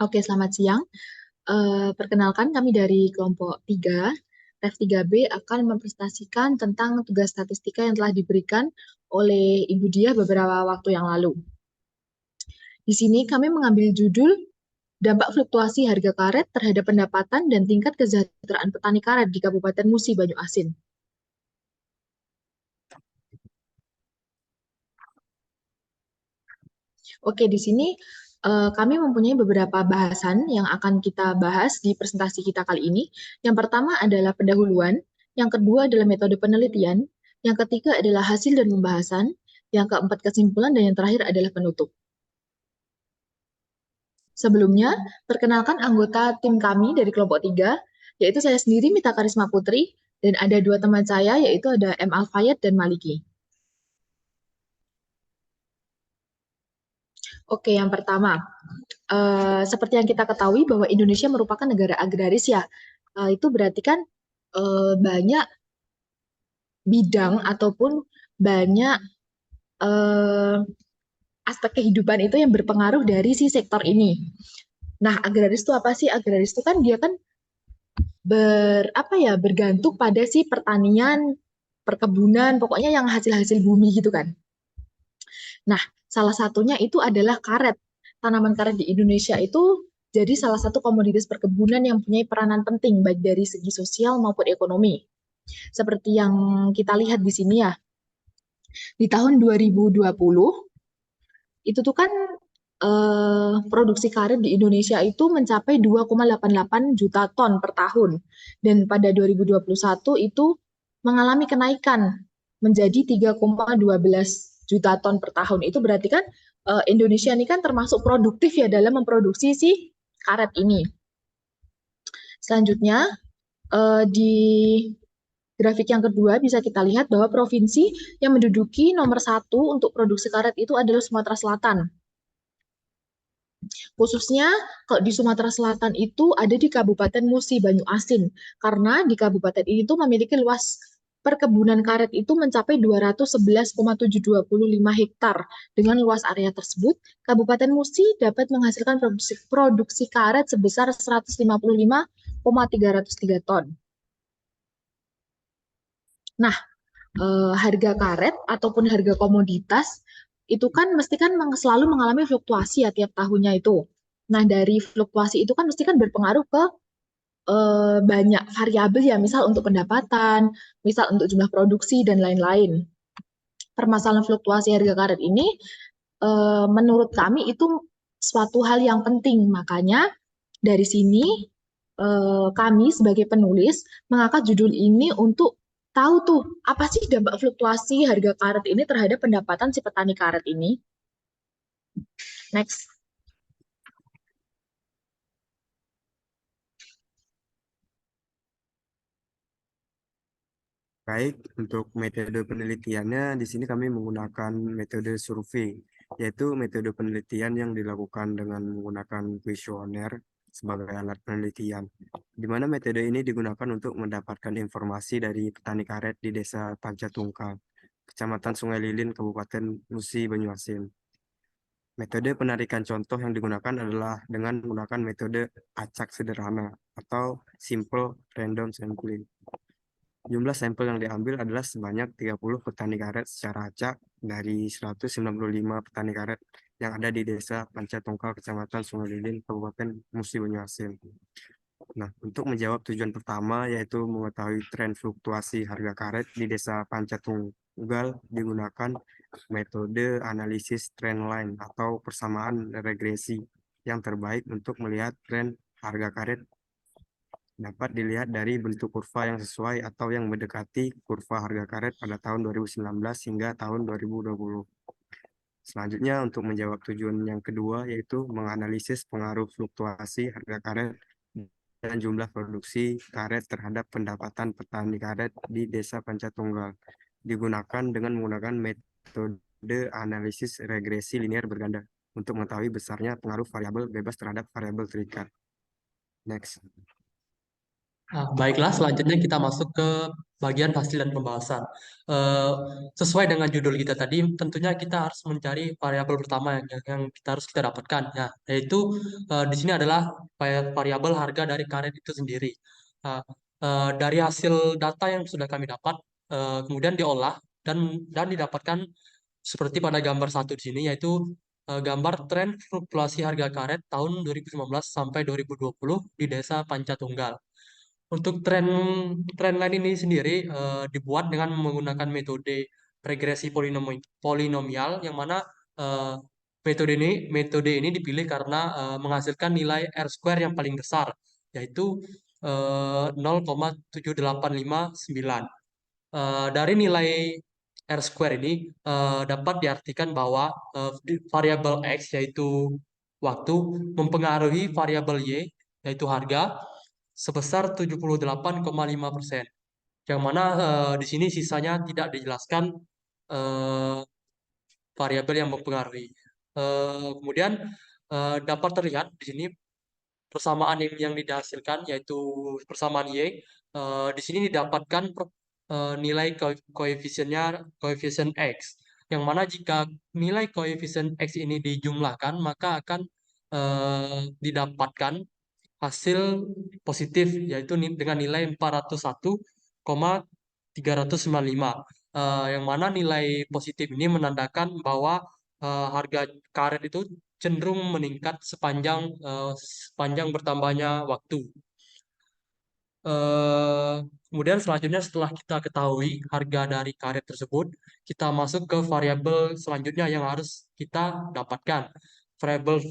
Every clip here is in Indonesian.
Oke, selamat siang. Perkenalkan kami dari kelompok 3, Ref 3B akan mempresentasikan tentang tugas statistika yang telah diberikan oleh Ibu Diah beberapa waktu yang lalu. Di sini kami mengambil judul dampak fluktuasi harga karet terhadap pendapatan dan tingkat kesejahteraan petani karet di Kabupaten Musi Banyuasin. Oke, di sini kami mempunyai beberapa bahasan yang akan kita bahas di presentasi kita kali ini. Yang pertama adalah pendahuluan, yang kedua adalah metode penelitian, yang ketiga adalah hasil dan pembahasan, yang keempat kesimpulan, dan yang terakhir adalah penutup. Sebelumnya, perkenalkan anggota tim kami dari kelompok 3, yaitu saya sendiri Mita Karisma Putri, dan ada dua teman saya, yaitu ada M. Alfayet dan Maliki. Oke, yang pertama, seperti yang kita ketahui bahwa Indonesia merupakan negara agraris ya. Itu berarti kan banyak bidang ataupun banyak eh, aspek kehidupan itu yang berpengaruh dari si sektor ini. Nah, agraris itu apa sih? Agraris itu kan dia kan bergantung pada si pertanian, perkebunan, pokoknya yang hasil-hasil bumi gitu kan. Nah, salah satunya itu adalah karet. Tanaman karet di Indonesia itu jadi salah satu komoditas perkebunan yang punya peranan penting baik dari segi sosial maupun ekonomi. Seperti yang kita lihat di sini ya, di tahun 2020 itu tuh kan produksi karet di Indonesia itu mencapai 2,88 juta ton per tahun. Dan pada 2021 itu mengalami kenaikan menjadi 3,12 juta ton per tahun. Itu berarti kan Indonesia ini kan termasuk produktif ya dalam memproduksi si karet ini. Selanjutnya, di grafik yang kedua bisa kita lihat bahwa provinsi yang menduduki nomor satu untuk produksi karet itu adalah Sumatera Selatan. Khususnya kalau di Sumatera Selatan itu ada di Kabupaten Musi Banyuasin, karena di kabupaten ini tuh memiliki luas perkebunan karet itu mencapai 211,725 hektar. Dengan luas area tersebut, Kabupaten Musi dapat menghasilkan produksi karet sebesar 155,303 ton. Nah, harga karet ataupun harga komoditas itu kan mesti kan selalu mengalami fluktuasi ya tiap tahunnya itu. Nah, dari fluktuasi itu kan mesti kan berpengaruh ke banyak variabel ya, misal untuk pendapatan, misal untuk jumlah produksi dan lain-lain. Permasalahan fluktuasi harga karet ini menurut kami itu suatu hal yang penting. Makanya dari sini kami sebagai penulis mengangkat judul ini untuk tahu tuh apa sih dampak fluktuasi harga karet ini terhadap pendapatan si petani karet ini. Next. Baik, untuk metode penelitiannya di sini kami menggunakan metode survei, yaitu metode penelitian yang dilakukan dengan menggunakan kuesioner sebagai alat penelitian, di mana metode ini digunakan untuk mendapatkan informasi dari petani karet di Desa Pancatungkal, Kecamatan Sungai Lilin, Kabupaten Musi Banyuasin. Metode penarikan contoh yang digunakan adalah dengan menggunakan metode acak sederhana atau simple random sampling. Jumlah sampel yang diambil adalah sebanyak 30 petani karet secara acak dari 195 petani karet yang ada di Desa Pancatungkal, Kecamatan Sungai Lilin, Kabupaten Musi Banyuasin. Nah, untuk menjawab tujuan pertama yaitu mengetahui tren fluktuasi harga karet di Desa Pancatunggal digunakan metode analisis trendline atau persamaan regresi yang terbaik untuk melihat tren harga karet dapat dilihat dari bentuk kurva yang sesuai atau yang mendekati kurva harga karet pada tahun 2019 hingga tahun 2020. Selanjutnya, untuk menjawab tujuan yang kedua, yaitu menganalisis pengaruh fluktuasi harga karet dan jumlah produksi karet terhadap pendapatan petani karet di Desa Pancatunggal, digunakan dengan menggunakan metode analisis regresi linear berganda untuk mengetahui besarnya pengaruh variabel bebas terhadap variabel terikat. Next. Baiklah, selanjutnya kita masuk ke bagian hasil dan pembahasan. Eh, Sesuai dengan judul kita tadi, tentunya kita harus mencari variabel pertama yang kita dapatkan, ya, yaitu di sini adalah variabel harga dari karet itu sendiri. Nah, dari hasil data yang sudah kami dapat, kemudian diolah dan didapatkan seperti pada gambar satu di sini, yaitu gambar tren fluktuasi harga karet tahun 2015 sampai 2020 di Desa Pancatunggal. Untuk tren line ini sendiri dibuat dengan menggunakan metode regresi polinomial, yang mana eh, metode ini dipilih karena menghasilkan nilai R square yang paling besar, yaitu 0,7859. Dari nilai R square ini dapat diartikan bahwa variabel X, yaitu waktu, mempengaruhi variabel Y, yaitu harga, sebesar 78,5%. Yang mana di sini sisanya tidak dijelaskan eh, variabel yang mempengaruhi. Kemudian dapat terlihat di sini persamaan yang dihasilkan, yaitu persamaan Y. Di sini didapatkan nilai koefisien X, yang mana jika nilai koefisien X ini dijumlahkan, maka akan didapatkan hasil positif, yaitu dengan nilai 401,395. Yang mana nilai positif ini menandakan bahwa harga karet itu cenderung meningkat sepanjang bertambahnya waktu. Eh, Kemudian selanjutnya, setelah kita ketahui harga dari karet tersebut, kita masuk ke variabel selanjutnya yang harus kita dapatkan.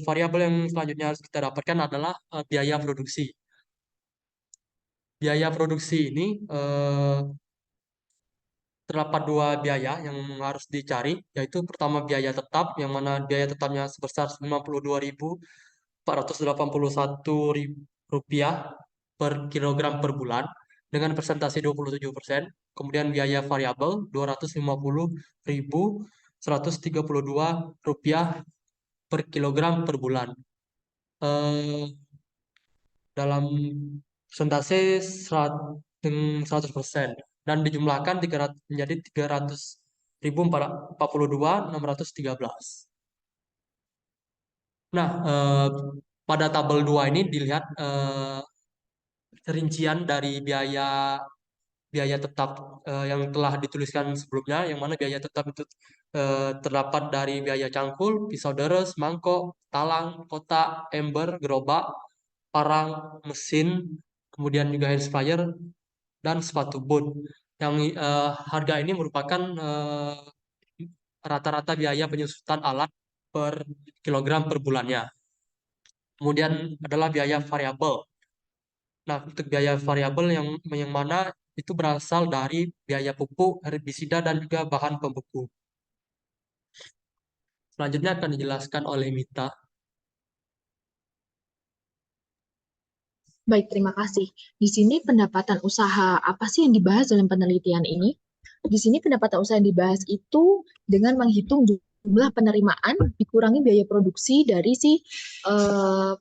Variabel yang selanjutnya harus kita dapatkan adalah biaya produksi. Biaya produksi ini terdapat dua biaya yang harus dicari, yaitu pertama biaya tetap, yang mana biaya tetapnya sebesar 52.481 rupiah per kilogram per bulan dengan persentase 27%. Kemudian biaya variabel 250.132 rupiah per kilogram per bulan. Eh, Dalam persentase 100% dan dijumlahkan menjadi 300.042.613. Nah, pada tabel 2 ini dilihat rincian dari biaya biaya tetap yang telah dituliskan sebelumnya, yang mana biaya tetap itu terdapat dari biaya cangkul, pisau deres, mangkok, talang, kotak, ember, gerobak, parang, mesin, kemudian juga hair sprayer, dan sepatu boot. Yang harga ini merupakan rata-rata biaya penyusutan alat per kilogram per bulannya. Kemudian adalah biaya variabel. Nah, untuk biaya variabel yang mana itu berasal dari biaya pupuk, herbisida, dan juga bahan pembeku. Selanjutnya akan dijelaskan oleh Mita. Baik, terima kasih. Di sini pendapatan usaha apa sih yang dibahas dalam penelitian ini? Di sini pendapatan usaha yang dibahas itu dengan menghitung jumlah penerimaan dikurangi biaya produksi dari si eh,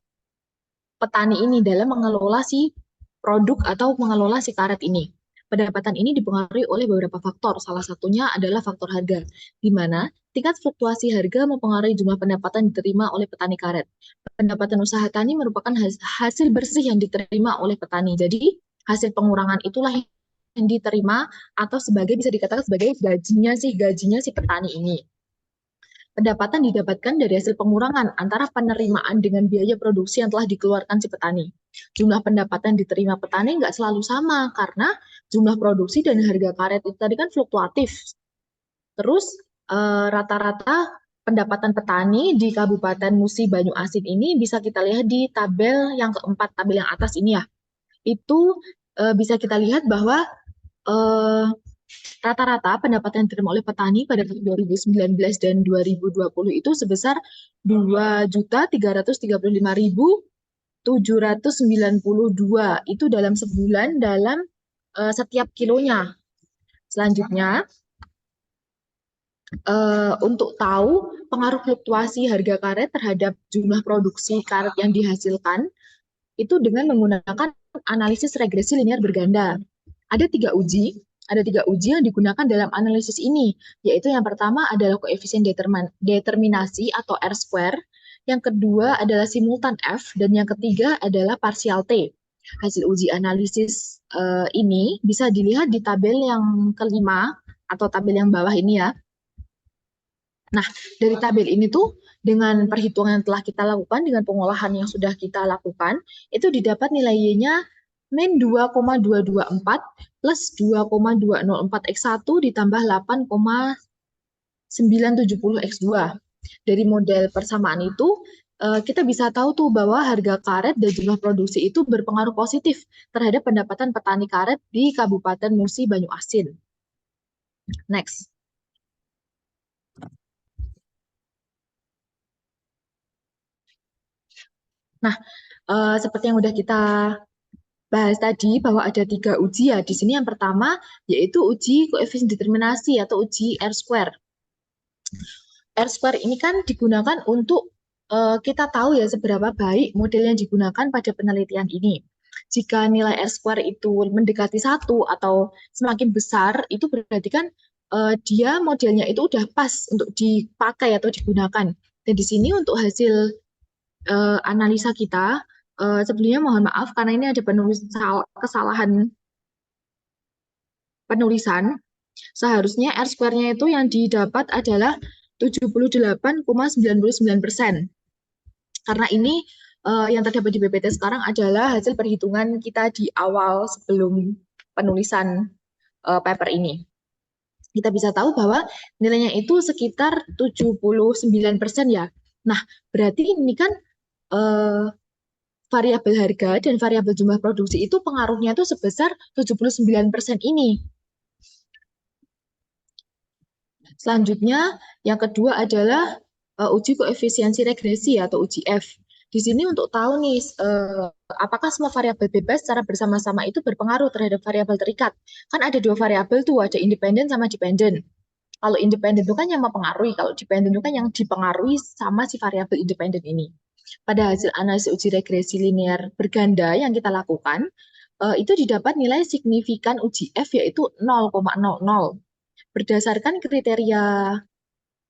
petani ini dalam mengelola si produk atau mengelola si karet ini. Pendapatan ini dipengaruhi oleh beberapa faktor. Salah satunya adalah faktor harga, di mana tingkat fluktuasi harga mempengaruhi jumlah pendapatan diterima oleh petani karet. Pendapatan usaha tani merupakan hasil bersih yang diterima oleh petani. Jadi, hasil pengurangan itulah yang diterima atau sebagai bisa dikatakan sebagai gajinya si petani ini. Pendapatan didapatkan dari hasil pengurangan antara penerimaan dengan biaya produksi yang telah dikeluarkan si petani. Jumlah pendapatan diterima petani nggak selalu sama karena jumlah produksi dan harga karet itu tadi kan fluktuatif. Terus rata-rata pendapatan petani di Kabupaten Musi Banyu Asin ini bisa kita lihat di tabel yang keempat, tabel yang atas ini ya. Itu bisa kita lihat bahwa eh, rata-rata pendapatan yang diterima oleh petani pada tahun 2019 dan 2020 itu sebesar 2.335.792 itu dalam sebulan dalam setiap kilonya. Selanjutnya, untuk tahu pengaruh fluktuasi harga karet terhadap jumlah produksi karet yang dihasilkan itu dengan menggunakan analisis regresi linear berganda. Ada tiga uji yang digunakan dalam analisis ini, yaitu yang pertama adalah koefisien determinasi atau R-square, yang kedua adalah simultan F, dan yang ketiga adalah partial T. Hasil uji analisis ini bisa dilihat di tabel yang kelima atau tabel yang bawah ini ya. Nah, dari tabel ini tuh dengan perhitungan yang telah kita lakukan, dengan pengolahan yang sudah kita lakukan, itu didapat nilai Y-nya min 2,224 plus 2,204 X1 ditambah 8,970 X2. Dari model persamaan itu, kita bisa tahu tuh bahwa harga karet dan jumlah produksi itu berpengaruh positif terhadap pendapatan petani karet di Kabupaten Musi Banyuasin. Next. Nah, seperti yang udah kita bahas tadi bahwa ada tiga uji ya. Di sini yang pertama yaitu uji koefisien determinasi atau uji R-square. R-square ini kan digunakan untuk kita tahu ya seberapa baik model yang digunakan pada penelitian ini. Jika nilai R-square itu mendekati 1 atau semakin besar, itu berarti kan dia modelnya itu udah pas untuk dipakai atau digunakan. Dan di sini untuk hasil analisa kita, sebelumnya mohon maaf karena ini ada kesalahan penulisan. Seharusnya R-square-nya itu yang didapat adalah 78,99%. Karena ini yang terdapat di PPT sekarang adalah hasil perhitungan kita di awal sebelum penulisan paper ini. Kita bisa tahu bahwa nilainya itu sekitar 79% ya. Nah, berarti ini kan variabel harga dan variabel jumlah produksi itu pengaruhnya itu sebesar 79% ini. Selanjutnya, yang kedua adalah uji koefisiensi regresi atau uji F. Di sini untuk tahu nih, apakah semua variabel bebas secara bersama-sama itu berpengaruh terhadap variabel terikat. Kan ada dua variabel tuh, ada independen sama dependen. Kalau independen itu kan yang mempengaruhi, kalau dependen itu kan yang dipengaruhi sama si variabel independen ini. Pada hasil analisis uji regresi linear berganda yang kita lakukan, itu didapat nilai signifikan uji F yaitu 0,00. Berdasarkan kriteria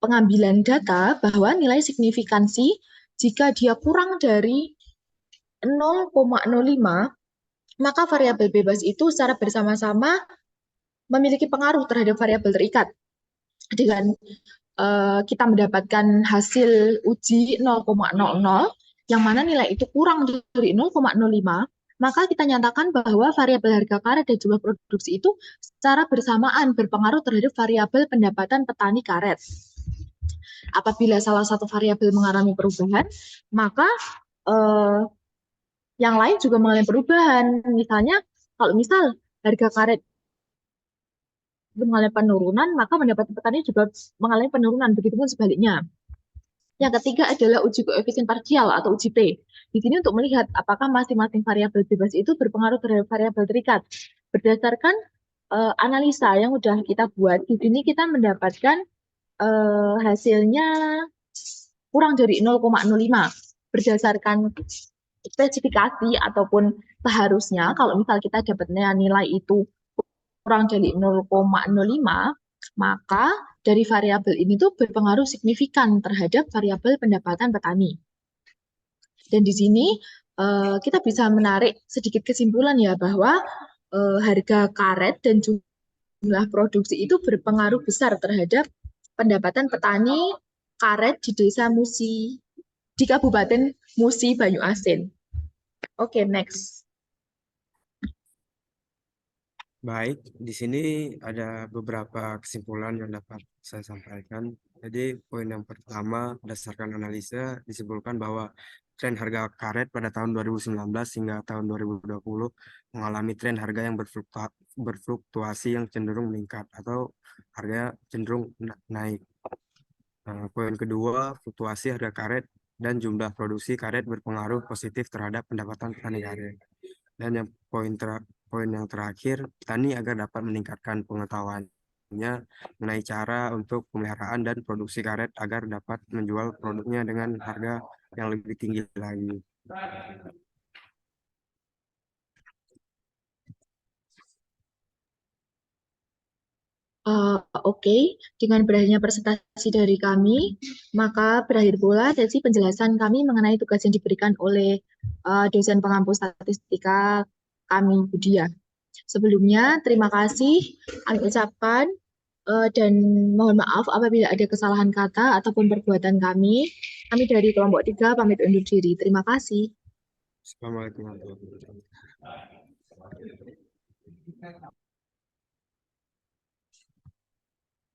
pengambilan data bahwa nilai signifikansi jika dia kurang dari 0,05, maka variabel bebas itu secara bersama-sama memiliki pengaruh terhadap variabel terikat. Dengan kita mendapatkan hasil uji 0,00, yang mana nilai itu kurang dari 0,05, maka kita nyatakan bahwa variabel harga karet dan jumlah produksi itu secara bersamaan berpengaruh terhadap variabel pendapatan petani karet. Apabila salah satu variabel mengalami perubahan, maka yang lain juga mengalami perubahan. Misalnya, kalau misal harga karet mengalami penurunan, maka pendapatan petani juga mengalami penurunan. Begitupun sebaliknya. Yang ketiga adalah uji koefisien parsial atau uji P. Di sini untuk melihat apakah masing-masing variabel bebas itu berpengaruh terhadap variabel terikat. Berdasarkan analisa yang sudah kita buat, di sini kita mendapatkan hasilnya kurang dari 0,05. Berdasarkan spesifikasi ataupun seharusnya kalau misal kita dapatnya nilai itu kurang dari 0,05, maka dari variabel ini tuh berpengaruh signifikan terhadap variabel pendapatan petani. Dan di sini kita bisa menarik sedikit kesimpulan ya bahwa harga karet dan jumlah produksi itu berpengaruh besar terhadap pendapatan petani karet di Desa Musi, di Kabupaten Musi Banyuasin. Oke, next. Baik, di sini ada beberapa kesimpulan yang dapat saya sampaikan. Jadi, poin yang pertama, berdasarkan analisa, disimpulkan bahwa tren harga karet pada tahun 2019 hingga tahun 2020 mengalami tren harga yang berfluktuasi yang cenderung meningkat atau harga cenderung naik. Poin kedua, fluktuasi harga karet dan jumlah produksi karet berpengaruh positif terhadap pendapatan petani karet. Dan yang poin yang terakhir, petani agar dapat meningkatkan pengetahuannya mengenai cara untuk pemeliharaan dan produksi karet agar dapat menjual produknya dengan harga yang lebih tinggi lagi. Oke, dengan berakhirnya presentasi dari kami, maka berakhir pula sesi penjelasan kami mengenai tugas yang diberikan oleh dosen pengampu statistika kami, Budia. Sebelumnya, terima kasih kami ucapkan dan mohon maaf apabila ada kesalahan kata ataupun perbuatan kami. Kami dari kelompok 3 pamit undur diri. Terima kasih. Assalamualaikum warahmatullahi wabarakatuh.